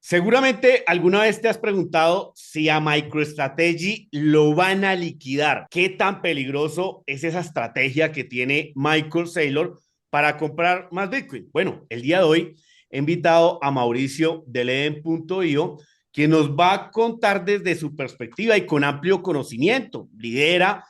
Seguramente alguna vez te has preguntado si a MicroStrategy lo van a liquidar. ¿Qué tan peligroso es esa estrategia que tiene Michael Saylor para comprar más Bitcoin? Bueno, el día de hoy he invitado a Mauricio de Leden.io, quien nos va a contar desde su perspectiva y con amplio conocimiento. Lidera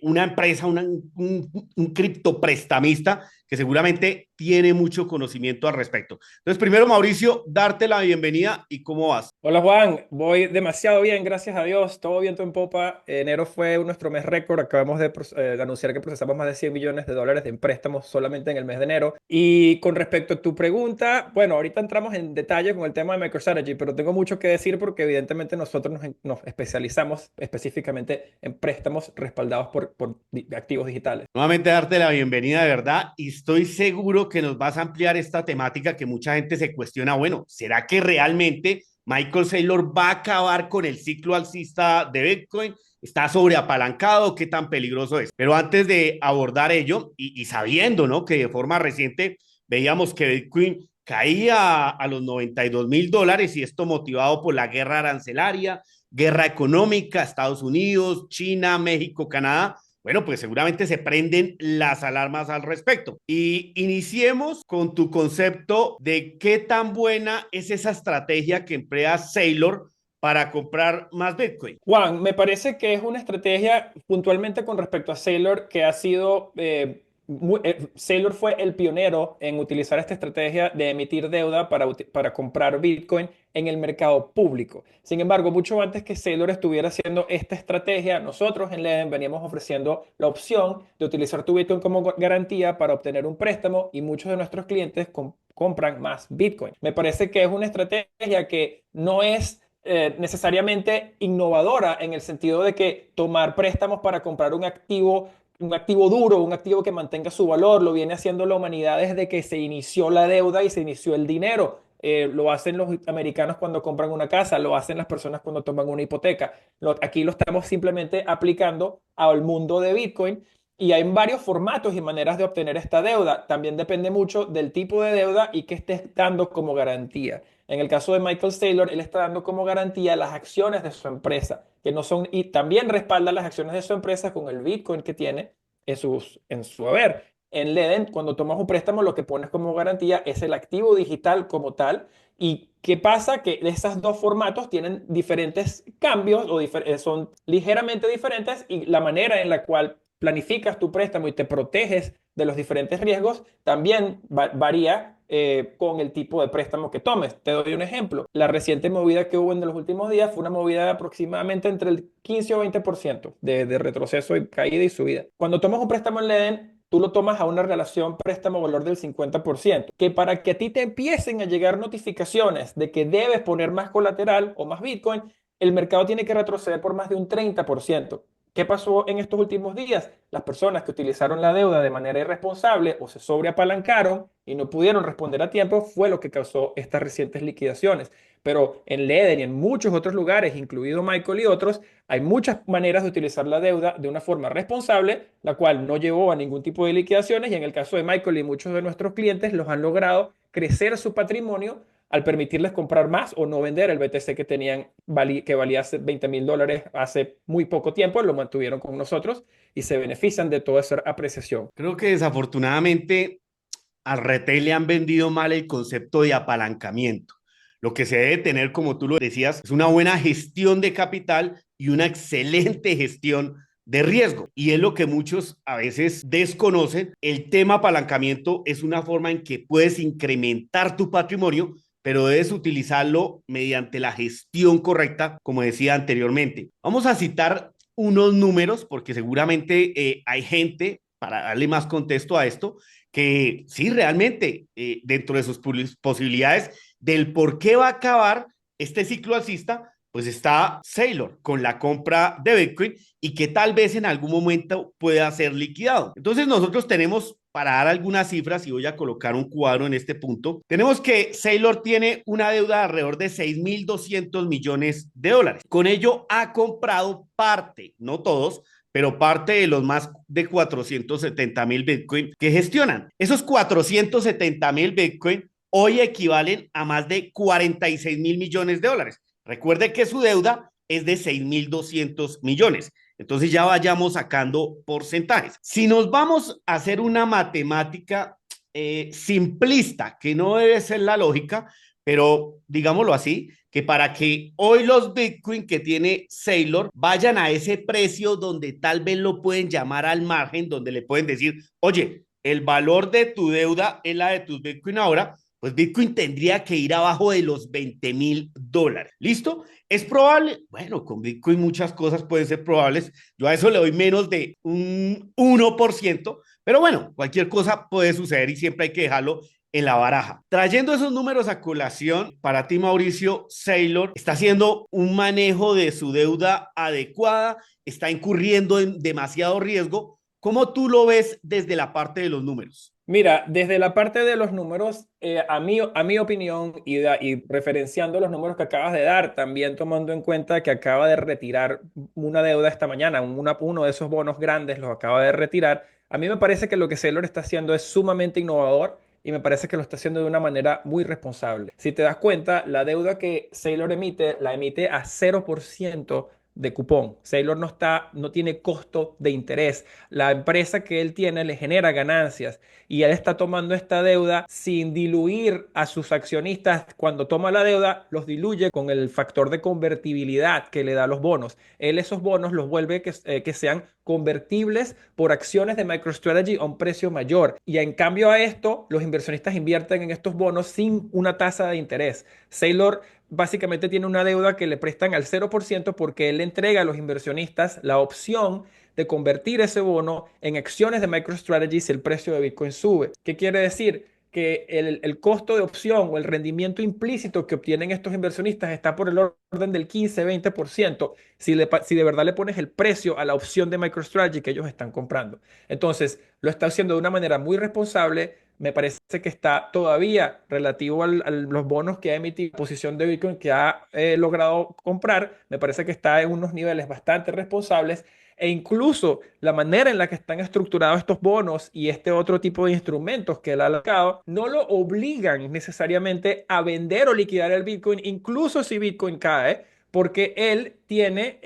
una empresa, un criptoprestamista que seguramente tiene mucho conocimiento al respecto. Entonces, primero, Mauricio, darte la bienvenida y cómo vas. Hola Juan, voy demasiado bien, gracias a Dios, todo viento en popa. Enero fue nuestro mes récord, acabamos de anunciar que procesamos más de 100 millones de dólares en préstamos solamente en el mes de enero. Y con respecto a tu pregunta, bueno, ahorita entramos en detalle con el tema de MicroStrategy, pero tengo mucho que decir porque evidentemente nosotros nos especializamos específicamente en préstamos respaldados por activos digitales. Nuevamente darte la bienvenida de verdad y estoy seguro que nos vas a ampliar esta temática que mucha gente se cuestiona, bueno, ¿será que realmente Michael Saylor va a acabar con el ciclo alcista de Bitcoin? ¿Está sobreapalancado? ¿Qué tan peligroso es? Pero antes de abordar ello y sabiendo, ¿no?, que de forma reciente veíamos que Bitcoin caía a los $92,000 y esto motivado por la guerra arancelaria, guerra económica, Estados Unidos, China, México, Canadá. Bueno, pues seguramente se prenden las alarmas al respecto. Y iniciemos con tu concepto de qué tan buena es esa estrategia que emplea Saylor para comprar más Bitcoin. Juan, me parece que es una estrategia puntualmente con respecto a Saylor que ha sido, Saylor fue el pionero en utilizar esta estrategia de emitir deuda para comprar Bitcoin en el mercado público. Sin embargo, mucho antes que Saylor estuviera haciendo esta estrategia, nosotros en Leden veníamos ofreciendo la opción de utilizar tu Bitcoin como garantía para obtener un préstamo y muchos de nuestros clientes compran más Bitcoin. Me parece que es una estrategia que no es necesariamente innovadora en el sentido de que tomar préstamos para comprar un activo duro, un activo que mantenga su valor, lo viene haciendo la humanidad desde que se inició la deuda y se inició el dinero. Lo hacen los americanos cuando compran una casa, lo hacen las personas cuando toman una hipoteca. Aquí lo estamos simplemente aplicando al mundo de Bitcoin y hay varios formatos y maneras de obtener esta deuda. También depende mucho del tipo de deuda y qué estés dando como garantía. En el caso de Michael Saylor, él está dando como garantía las acciones de su empresa, que no son, y también respalda las acciones de su empresa con el Bitcoin que tiene en su haber. En Leden, cuando tomas un préstamo, lo que pones como garantía es el activo digital como tal. ¿Y qué pasa? Que esos dos formatos tienen diferentes cambios son ligeramente diferentes y la manera en la cual planificas tu préstamo y te proteges de los diferentes riesgos también varía con el tipo de préstamo que tomes. Te doy un ejemplo. La reciente movida que hubo en los últimos días fue una movida de aproximadamente entre el 15 o 20% de retroceso y caída y subida. Cuando tomas un préstamo en Leden, tú lo tomas a una relación préstamo-valor del 50%, que para que a ti te empiecen a llegar notificaciones de que debes poner más colateral o más Bitcoin, el mercado tiene que retroceder por más de un 30%. ¿Qué pasó en estos últimos días? Las personas que utilizaron la deuda de manera irresponsable o se sobreapalancaron y no pudieron responder a tiempo fue lo que causó estas recientes liquidaciones. Pero en Leden y en muchos otros lugares, incluido Michael y otros, hay muchas maneras de utilizar la deuda de una forma responsable, la cual no llevó a ningún tipo de liquidaciones y en el caso de Michael y muchos de nuestros clientes los han logrado crecer su patrimonio al permitirles comprar más o no vender el BTC que tenían que valía $20,000 hace muy poco tiempo, lo mantuvieron con nosotros y se benefician de toda esa apreciación. Creo que desafortunadamente al retail le han vendido mal el concepto de apalancamiento. Lo que se debe tener, como tú lo decías, es una buena gestión de capital y una excelente gestión de riesgo. Y es lo que muchos a veces desconocen. El tema apalancamiento es una forma en que puedes incrementar tu patrimonio, pero debes utilizarlo mediante la gestión correcta, como decía anteriormente. Vamos a citar unos números porque seguramente hay gente, para darle más contexto a esto, que sí, realmente, dentro de sus posibilidades del por qué va a acabar este ciclo alcista, pues está Saylor con la compra de Bitcoin y que tal vez en algún momento pueda ser liquidado. Entonces nosotros tenemos, para dar algunas cifras, y voy a colocar un cuadro en este punto, tenemos que Saylor tiene una deuda de alrededor de 6.200 millones de dólares. Con ello ha comprado parte, no todos, pero parte de los más de 470,000 Bitcoin que gestionan. Esos 470,000 Bitcoin hoy equivalen a más de 46.000 millones de dólares. Recuerde que su deuda es de 6.200 millones. Entonces ya vayamos sacando porcentajes. Si nos vamos a hacer una matemática simplista, que no debe ser la lógica, pero digámoslo así, que para que hoy los Bitcoin que tiene Saylor vayan a ese precio donde tal vez lo pueden llamar al margen, donde le pueden decir, oye, el valor de tu deuda es la de tus Bitcoin ahora, pues Bitcoin tendría que ir abajo de los 20.000 dólares. ¿Listo? ¿Es probable? Bueno, con Bitcoin muchas cosas pueden ser probables. Yo a eso le doy menos de un 1%, pero bueno, cualquier cosa puede suceder y siempre hay que dejarlo en la baraja. Trayendo esos números a colación, para ti, Mauricio, Saylor está haciendo un manejo de su deuda adecuada, está incurriendo en demasiado riesgo. ¿Cómo tú lo ves desde la parte de los números? Mira, desde la parte de los números, a mi opinión y referenciando los números que acabas de dar, también tomando en cuenta que acaba de retirar una deuda esta mañana, uno de esos bonos grandes los acaba de retirar, a mí me parece que lo que Saylor está haciendo es sumamente innovador y me parece que lo está haciendo de una manera muy responsable. Si te das cuenta, la deuda que Saylor emite, la emite a 0% de cupón. Saylor no tiene costo de interés. La empresa que él tiene le genera ganancias y él está tomando esta deuda sin diluir a sus accionistas. Cuando toma la deuda, los diluye con el factor de convertibilidad que le da los bonos. Él esos bonos los vuelve que sean convertibles por acciones de MicroStrategy a un precio mayor. Y en cambio a esto, los inversionistas invierten en estos bonos sin una tasa de interés. Saylor básicamente tiene una deuda que le prestan al 0% porque él le entrega a los inversionistas la opción de convertir ese bono en acciones de MicroStrategy si el precio de Bitcoin sube. ¿Qué quiere decir? Que el costo de opción o el rendimiento implícito que obtienen estos inversionistas está por el orden del 15-20% si de verdad le pones el precio a la opción de MicroStrategy que ellos están comprando. Entonces, lo está haciendo de una manera muy responsable. Me parece que está todavía relativo a los bonos que ha emitido la posición de Bitcoin que ha logrado comprar. Me parece que está en unos niveles bastante responsables e incluso la manera en la que están estructurados estos bonos y este otro tipo de instrumentos que él ha alocado no lo obligan necesariamente a vender o liquidar el Bitcoin, incluso si Bitcoin cae, porque él tiene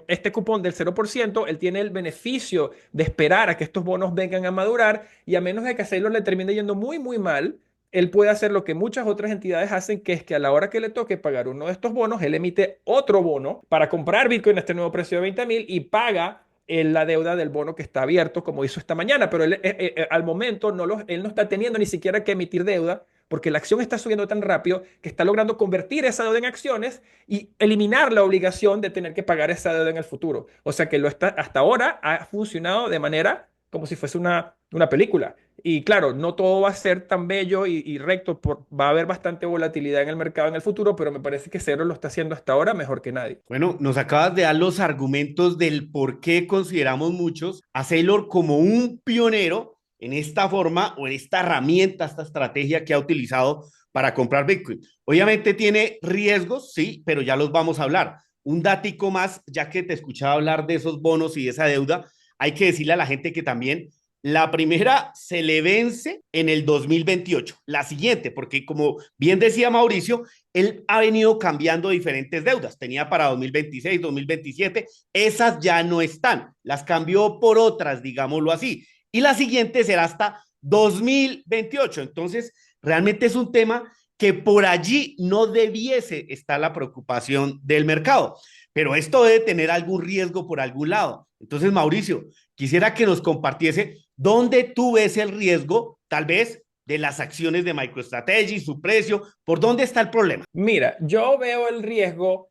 este cupón del 0%, él tiene el beneficio de esperar a que estos bonos vengan a madurar y a menos de que a Saylor le termine yendo muy, muy mal, él puede hacer lo que muchas otras entidades hacen, que es que a la hora que le toque pagar uno de estos bonos, él emite otro bono para comprar Bitcoin a este nuevo precio de 20.000 y paga la deuda del bono que está abierto, como hizo esta mañana. Pero él, al momento él no está teniendo ni siquiera que emitir deuda porque la acción está subiendo tan rápido que está logrando convertir esa deuda en acciones y eliminar la obligación de tener que pagar esa deuda en el futuro. O sea que hasta ahora ha funcionado de manera como si fuese una película. Y claro, no todo va a ser tan bello y recto, va a haber bastante volatilidad en el mercado en el futuro, pero me parece que Cero lo está haciendo hasta ahora mejor que nadie. Bueno, nos acabas de dar los argumentos del por qué consideramos muchos a Saylor como un pionero en esta forma o en esta herramienta, esta estrategia que ha utilizado para comprar Bitcoin. Obviamente tiene riesgos, sí, pero ya los vamos a hablar. Un datico más, ya que te escuchaba hablar de esos bonos y de esa deuda, hay que decirle a la gente que también la primera se le vence en el 2028, la siguiente, porque como bien decía Mauricio, él ha venido cambiando diferentes deudas. Tenía para 2026, 2027, esas ya no están, las cambió por otras, digámoslo así. Y la siguiente será hasta 2028. Entonces, realmente es un tema que por allí no debiese estar la preocupación del mercado. Pero esto debe tener algún riesgo por algún lado. Entonces, Mauricio, quisiera que nos compartiese dónde tú ves el riesgo, tal vez, de las acciones de MicroStrategy, su precio, por dónde está el problema. Mira, yo veo el riesgo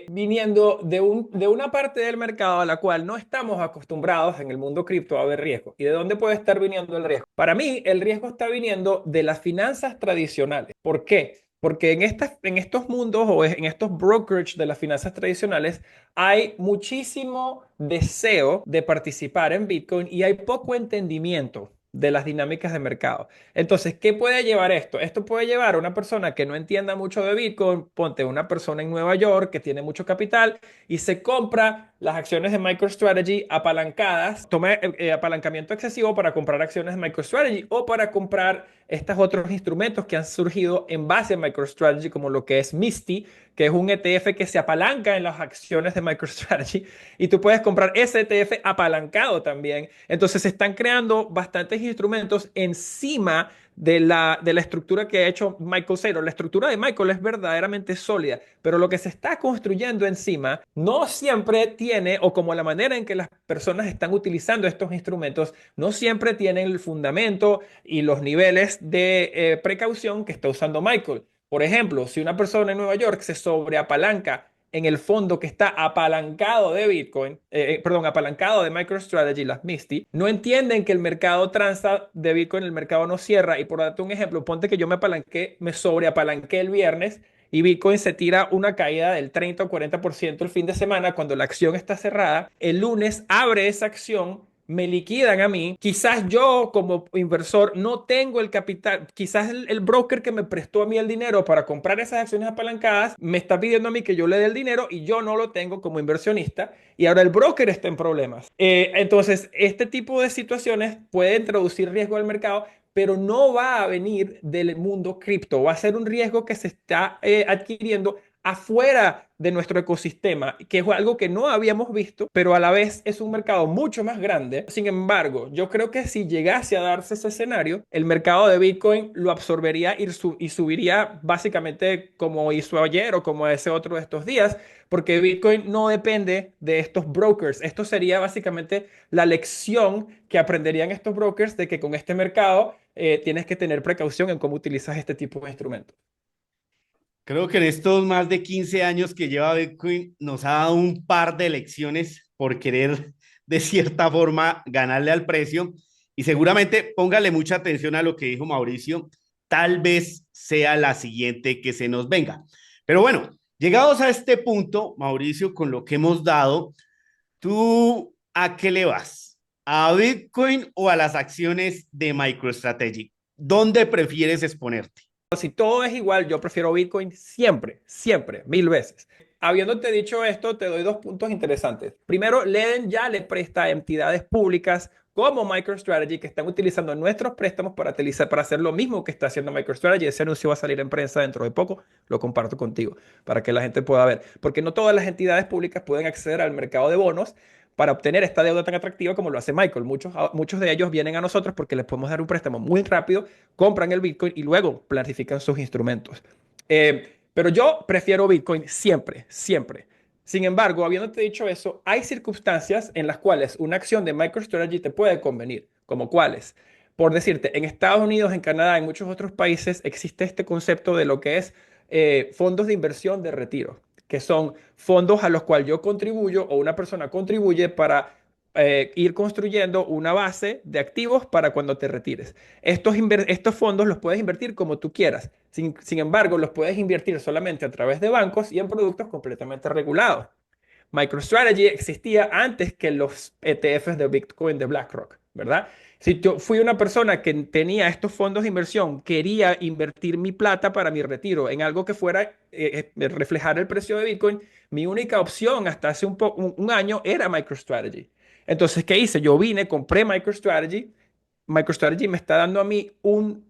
viniendo de una parte del mercado a la cual no estamos acostumbrados en el mundo cripto a ver riesgo. ¿Y de dónde puede estar viniendo el riesgo? Para mí, el riesgo está viniendo de las finanzas tradicionales. ¿Por qué? Porque en estos mundos o en estos brokerage de las finanzas tradicionales hay muchísimo deseo de participar en Bitcoin y hay poco entendimiento de las dinámicas de mercado. Entonces, ¿qué puede llevar esto? Esto puede llevar a una persona que no entienda mucho de Bitcoin, ponte una persona en Nueva York que tiene mucho capital y se compra las acciones de MicroStrategy apalancadas, toma apalancamiento excesivo para comprar acciones de MicroStrategy o para comprar estos otros instrumentos que han surgido en base a MicroStrategy, como lo que es Misty, que es un ETF que se apalanca en las acciones de MicroStrategy y tú puedes comprar ese ETF apalancado también. Entonces se están creando bastantes instrumentos encima de la estructura que ha hecho Michael Saylor. La estructura de Michael es verdaderamente sólida, pero lo que se está construyendo encima no siempre tiene, o como la manera en que las personas están utilizando estos instrumentos, no siempre tienen el fundamento y los niveles de precaución que está usando Michael. Por ejemplo, si una persona en Nueva York se sobreapalanca en el fondo que está apalancado de Bitcoin, perdón, apalancado de MicroStrategy, las Misty, no entienden que el mercado transa de Bitcoin, el mercado no cierra. Y por darte un ejemplo, ponte que yo me sobreapalanqué el viernes y Bitcoin se tira una caída del 30 o 40% el fin de semana cuando la acción está cerrada. El lunes abre esa acción, me liquidan a mí. Quizás yo como inversor no tengo el capital, quizás el broker que me prestó a mí el dinero para comprar esas acciones apalancadas me está pidiendo a mí que yo le dé el dinero y yo no lo tengo como inversionista y ahora el broker está en problemas. Entonces, este tipo de situaciones puede introducir riesgo al mercado, pero no va a venir del mundo cripto, va a ser un riesgo que se está adquiriendo afuera de nuestro ecosistema, que es algo que no habíamos visto, pero a la vez es un mercado mucho más grande. Sin embargo, yo creo que si llegase a darse ese escenario, el mercado de Bitcoin lo absorbería y subiría básicamente como hizo ayer o como ese otro de estos días, porque Bitcoin no depende de estos brokers. Esto sería básicamente la lección que aprenderían estos brokers de que con este mercado tienes que tener precaución en cómo utilizas este tipo de instrumentos. Creo que en estos más de 15 años que lleva Bitcoin nos ha dado un par de lecciones por querer de cierta forma ganarle al precio y seguramente póngale mucha atención a lo que dijo Mauricio, tal vez sea la siguiente que se nos venga. Pero bueno, llegados a este punto, Mauricio, con lo que hemos dado, ¿tú a qué le vas? ¿A Bitcoin o a las acciones de MicroStrategy? ¿Dónde prefieres exponerte? Si todo es igual, yo prefiero Bitcoin siempre, siempre, mil veces. Habiéndote dicho esto, te doy dos puntos interesantes. Primero, Leden ya le presta a entidades públicas como MicroStrategy que están utilizando nuestros préstamos para hacer lo mismo que está haciendo MicroStrategy. Ese anuncio va a salir en prensa dentro de poco. Lo comparto contigo para que la gente pueda ver. Porque no todas las entidades públicas pueden acceder al mercado de bonos para obtener esta deuda tan atractiva como lo hace Michael. Muchos de ellos vienen a nosotros porque les podemos dar un préstamo muy rápido, compran el Bitcoin y luego planifican sus instrumentos. Pero yo prefiero Bitcoin siempre, siempre. Sin embargo, habiéndote dicho eso, hay circunstancias en las cuales una acción de MicroStrategy te puede convenir, como cuáles. Por decirte, en Estados Unidos, en Canadá, en muchos otros países existe este concepto de lo que es fondos de inversión de retiro, que son fondos a los cuales yo contribuyo o una persona contribuye para ir construyendo una base de activos para cuando te retires. Estos fondos los puedes invertir como tú quieras. Sin embargo, los puedes invertir solamente a través de bancos y en productos completamente regulados. MicroStrategy existía antes que los ETFs de Bitcoin de BlackRock, ¿verdad? Si yo fui una persona que tenía estos fondos de inversión, quería invertir mi plata para mi retiro en algo que fuera reflejar el precio de Bitcoin, mi única opción hasta hace un año era MicroStrategy. Entonces, ¿qué hice? Yo vine, compré MicroStrategy. MicroStrategy me está dando a mí una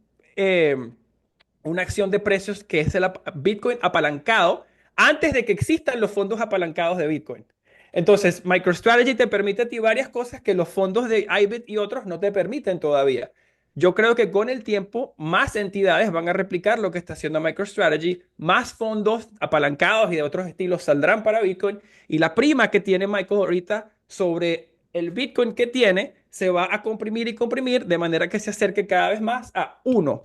acción de precios que es el Bitcoin apalancado antes de que existan los fondos apalancados de Bitcoin. Entonces, MicroStrategy te permite a ti varias cosas que los fondos de IBIT y otros no te permiten todavía. Yo creo que con el tiempo más entidades van a replicar lo que está haciendo MicroStrategy, más fondos apalancados y de otros estilos saldrán para Bitcoin y la prima que tiene Michael ahorita sobre el Bitcoin que tiene se va a comprimir y comprimir de manera que se acerque cada vez más a uno,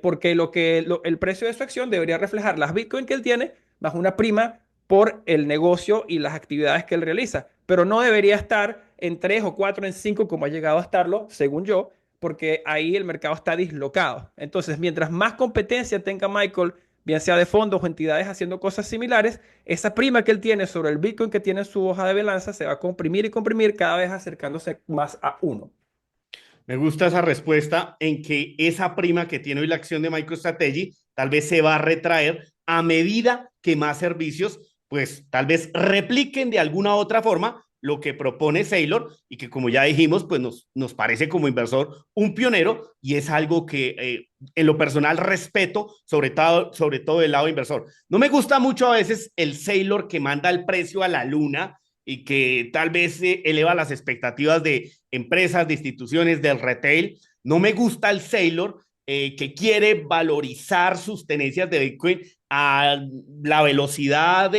porque el precio de su acción debería reflejar las Bitcoin que él tiene más una prima por el negocio y las actividades que él realiza, pero no debería estar en 3 o 4 en 5 como ha llegado a estarlo, según yo, porque ahí el mercado está dislocado. Entonces, mientras más competencia tenga Michael, bien sea de fondos o entidades haciendo cosas similares, esa prima que él tiene sobre el Bitcoin que tiene en su hoja de balanza se va a comprimir y comprimir cada vez acercándose más a uno. Me gusta esa respuesta en que esa prima que tiene hoy la acción de MicroStrategy tal vez se va a retraer a medida que más servicios, pues tal vez repliquen de alguna otra forma lo que propone Saylor y que como ya dijimos, pues nos parece como inversor un pionero y es algo que en lo personal respeto, sobre todo del lado inversor. No me gusta mucho a veces el Saylor que manda el precio a la luna y que tal vez eleva las expectativas de empresas, de instituciones, del retail. No me gusta el Saylor que quiere valorizar sus tenencias de Bitcoin a la velocidad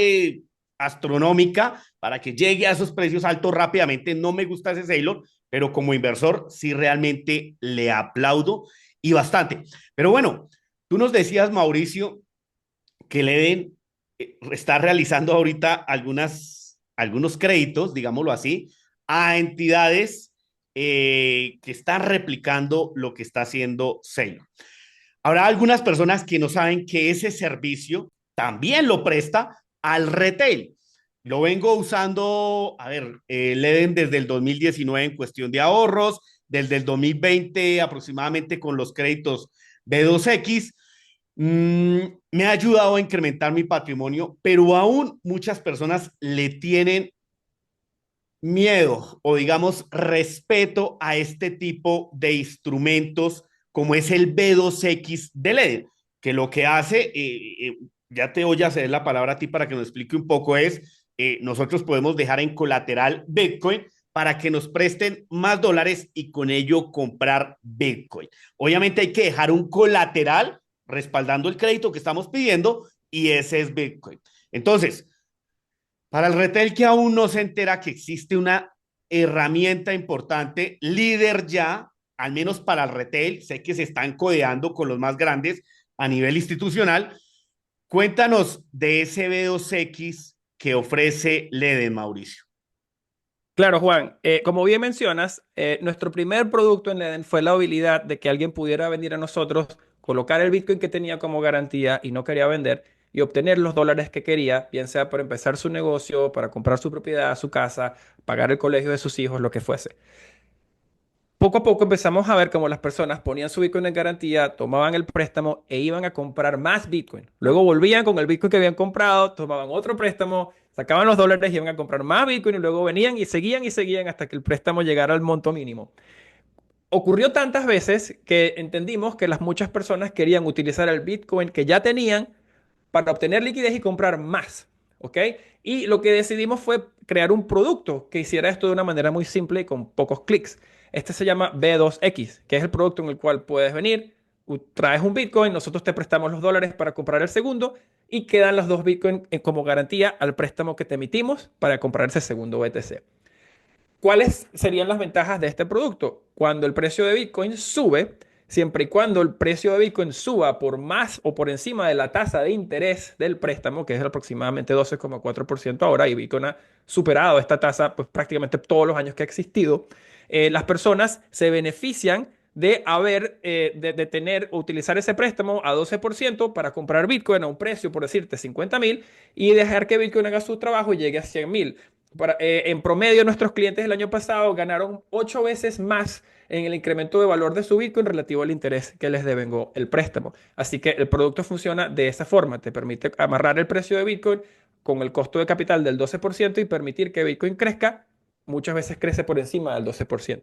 astronómica para que llegue a esos precios altos rápidamente. No me gusta ese Saylor, pero como inversor sí realmente le aplaudo y bastante. Pero bueno, tú nos decías, Mauricio, que Leden está realizando ahorita algunos créditos, digámoslo así, a entidades que están replicando lo que está haciendo Saylor. Habrá algunas personas que no saben que ese servicio también lo presta al retail. Lo vengo usando, a ver, Leden desde el 2019 en cuestión de ahorros, desde el 2020 aproximadamente con los créditos B2X. Me ha ayudado a incrementar mi patrimonio, pero aún muchas personas le tienen miedo o digamos respeto a este tipo de instrumentos como es el B2X de LED, que lo que hace, ya te voy a ceder la palabra a ti para que nos explique un poco, es nosotros podemos dejar en colateral Bitcoin para que nos presten más dólares y con ello comprar Bitcoin. Obviamente hay que dejar un colateral respaldando el crédito que estamos pidiendo y ese es Bitcoin. Entonces, para el retail que aún no se entera que existe una herramienta importante, líder ya, al menos para el retail, sé que se están codeando con los más grandes a nivel institucional. Cuéntanos de ese B2X que ofrece Leden, Mauricio. Claro, Juan. Como bien mencionas, nuestro primer producto en Eden fue la habilidad de que alguien pudiera venir a nosotros, colocar el Bitcoin que tenía como garantía y no quería vender y obtener los dólares que quería, bien sea para empezar su negocio, para comprar su propiedad, su casa, pagar el colegio de sus hijos, lo que fuese. Poco a poco empezamos a ver cómo las personas ponían su Bitcoin en garantía, tomaban el préstamo e iban a comprar más Bitcoin. Luego volvían con el Bitcoin que habían comprado, tomaban otro préstamo, sacaban los dólares y iban a comprar más Bitcoin y luego venían y seguían hasta que el préstamo llegara al monto mínimo. Ocurrió tantas veces que entendimos que las muchas personas querían utilizar el Bitcoin que ya tenían para obtener liquidez y comprar más. ¿Ok? Y lo que decidimos fue crear un producto que hiciera esto de una manera muy simple y con pocos clics. Este se llama B2X, que es el producto en el cual puedes venir, traes un Bitcoin, nosotros te prestamos los dólares para comprar el segundo y quedan los dos Bitcoin como garantía al préstamo que te emitimos para comprar ese segundo BTC. ¿Cuáles serían las ventajas de este producto? Cuando el precio de Bitcoin sube, siempre y cuando el precio de Bitcoin suba por más o por encima de la tasa de interés del préstamo, que es aproximadamente 12,4% ahora, y Bitcoin ha superado esta tasa pues, prácticamente todos los años que ha existido, las personas se benefician de de tener o utilizar ese préstamo a 12% para comprar Bitcoin a un precio, por decirte, 50.000 y dejar que Bitcoin haga su trabajo y llegue a 100.000. En promedio, nuestros clientes el año pasado ganaron 8 veces más en el incremento de valor de su Bitcoin relativo al interés que les devengó el préstamo. Así que el producto funciona de esa forma. Te permite amarrar el precio de Bitcoin con el costo de capital del 12% y permitir que Bitcoin crezca. Muchas veces crece por encima del 12%.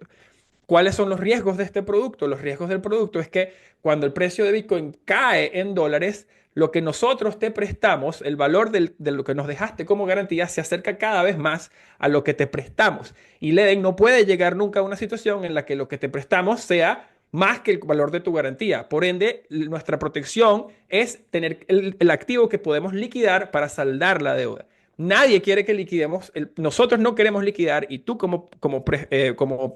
¿Cuáles son los riesgos de este producto? Los riesgos del producto es que cuando el precio de Bitcoin cae en dólares, lo que nosotros te prestamos, el valor de lo que nos dejaste como garantía, se acerca cada vez más a lo que te prestamos. Y Leden no puede llegar nunca a una situación en la que lo que te prestamos sea más que el valor de tu garantía. Por ende, nuestra protección es tener el activo que podemos liquidar para saldar la deuda. Nadie quiere que liquidemos, nosotros no queremos liquidar y tú como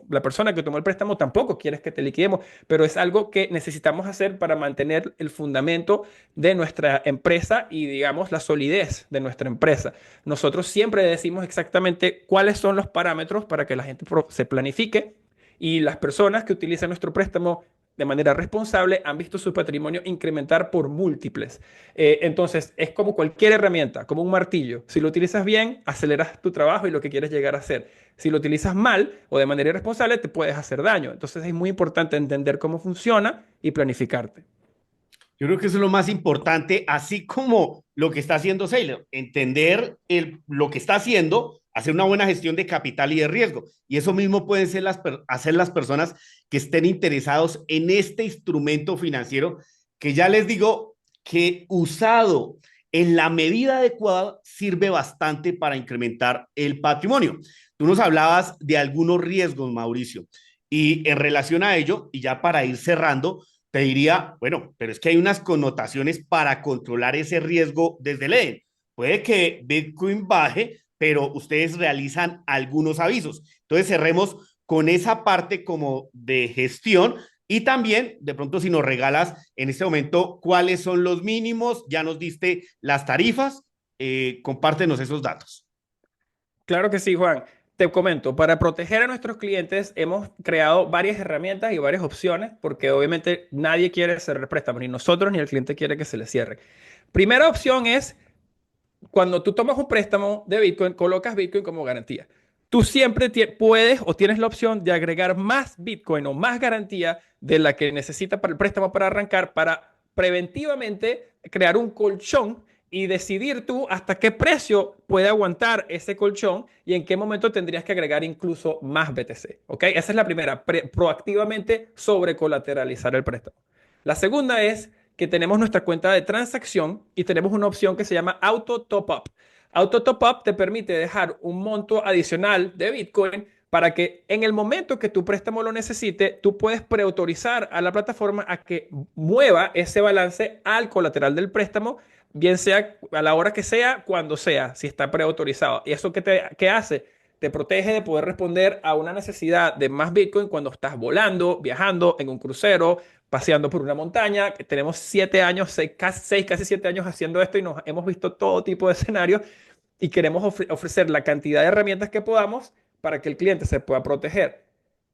la persona que tomó el préstamo tampoco quieres que te liquidemos, pero es algo que necesitamos hacer para mantener el fundamento de nuestra empresa y digamos la solidez de nuestra empresa. Nosotros siempre decimos exactamente cuáles son los parámetros para que la gente se planifique y las personas que utilizan nuestro préstamo de manera responsable han visto su patrimonio incrementar por múltiples. Entonces, es como cualquier herramienta, como un martillo. Si lo utilizas bien, aceleras tu trabajo y lo que quieres llegar a hacer. Si lo utilizas mal o de manera irresponsable, te puedes hacer daño. Entonces, es muy importante entender cómo funciona y planificarte. Yo creo que eso es lo más importante, así como lo que está haciendo Saylor, entender lo que está haciendo, hacer una buena gestión de capital y de riesgo. Y eso mismo pueden ser hacer las personas que estén interesados en este instrumento financiero, que ya les digo que usado en la medida adecuada sirve bastante para incrementar el patrimonio. Tú nos hablabas de algunos riesgos, Mauricio, y en relación a ello, y ya para ir cerrando, te diría, bueno, pero es que hay unas connotaciones para controlar ese riesgo desde el EDEN. Puede que Bitcoin baje, pero ustedes realizan algunos avisos. Entonces cerremos con esa parte como de gestión y también, de pronto, si nos regalas en este momento cuáles son los mínimos, ya nos diste las tarifas, compártenos esos datos. Claro que sí, Juan. Te comento, para proteger a nuestros clientes hemos creado varias herramientas y varias opciones, porque obviamente nadie quiere cerrar préstamos, ni nosotros ni el cliente quiere que se le cierre. Primera opción es cuando tú tomas un préstamo de Bitcoin, colocas Bitcoin como garantía. Tú siempre puedes o tienes la opción de agregar más Bitcoin o más garantía de la que necesita para el préstamo para arrancar, para preventivamente crear un colchón y decidir tú hasta qué precio puede aguantar ese colchón y en qué momento tendrías que agregar incluso más BTC. ¿Ok? Esa es la primera, proactivamente sobrecolateralizar el préstamo. La segunda es que tenemos nuestra cuenta de transacción y tenemos una opción que se llama Auto Top Up. Auto Top Up te permite dejar un monto adicional de Bitcoin para que en el momento que tu préstamo lo necesite, tú puedes preautorizar a la plataforma a que mueva ese balance al colateral del préstamo, bien sea a la hora que sea, cuando sea, si está preautorizado. ¿Y eso qué hace? Te protege de poder responder a una necesidad de más Bitcoin cuando estás volando, viajando en un crucero, paseando por una montaña. Tenemos 7 años, casi 7 años haciendo esto y nos hemos visto todo tipo de escenarios y queremos ofrecer la cantidad de herramientas que podamos para que el cliente se pueda proteger.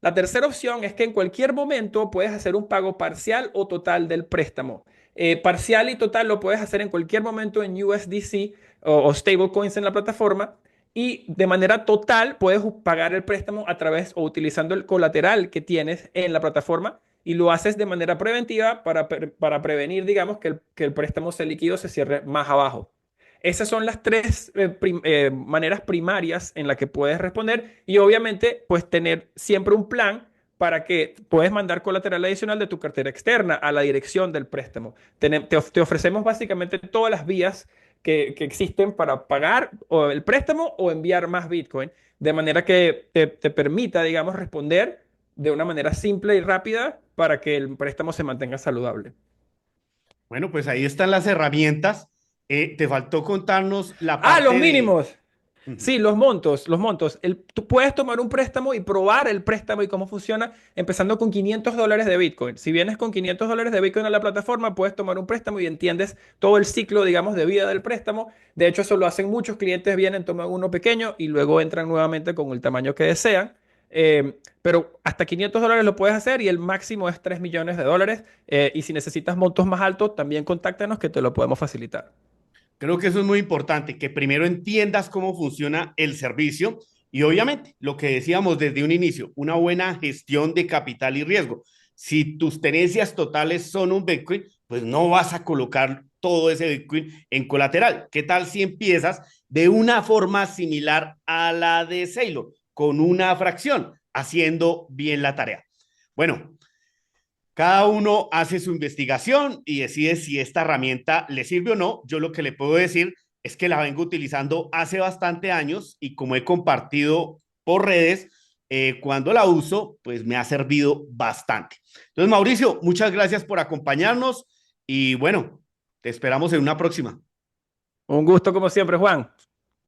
La tercera opción es que en cualquier momento puedes hacer un pago parcial o total del préstamo. Parcial y total lo puedes hacer en cualquier momento en USDC o stablecoins en la plataforma. Y de manera total puedes pagar el préstamo a través o utilizando el colateral que tienes en la plataforma y lo haces de manera preventiva para prevenir, digamos, que el préstamo se líquido se cierre más abajo. Esas son las tres maneras primarias en las que puedes responder y obviamente pues tener siempre un plan para que puedes mandar colateral adicional de tu cartera externa a la dirección del préstamo. Te ofrecemos básicamente todas las vías que existen para pagar o el préstamo o enviar más Bitcoin, de manera que te permita, digamos, responder de una manera simple y rápida para que el préstamo se mantenga saludable. Bueno, pues ahí están las herramientas. Te faltó contarnos la Ah, los parte de... mínimos. Ujú. Sí, los montos, los montos. Tú puedes tomar un préstamo y probar el préstamo y cómo funciona empezando con $500 de Bitcoin. Si vienes con $500 de Bitcoin a la plataforma, puedes tomar un préstamo y entiendes todo el ciclo, digamos, de vida del préstamo. De hecho, eso lo hacen muchos clientes, vienen, toman uno pequeño y luego entran nuevamente con el tamaño que desean. Pero hasta $500 lo puedes hacer y el máximo es $3 millones. Y si necesitas montos más altos, también contáctanos que te lo podemos facilitar. Creo que eso es muy importante, que primero entiendas cómo funciona el servicio y obviamente lo que decíamos desde un inicio, una buena gestión de capital y riesgo. Si tus tenencias totales son un Bitcoin, pues no vas a colocar todo ese Bitcoin en colateral. ¿Qué tal si empiezas de una forma similar a la de Sailor, con una fracción, haciendo bien la tarea? Bueno, cada uno hace su investigación y decide si esta herramienta le sirve o no. Yo lo que le puedo decir es que la vengo utilizando hace bastante años y como he compartido por redes, cuando la uso, pues me ha servido bastante. Entonces, Mauricio, muchas gracias por acompañarnos y bueno, te esperamos en una próxima. Un gusto como siempre, Juan.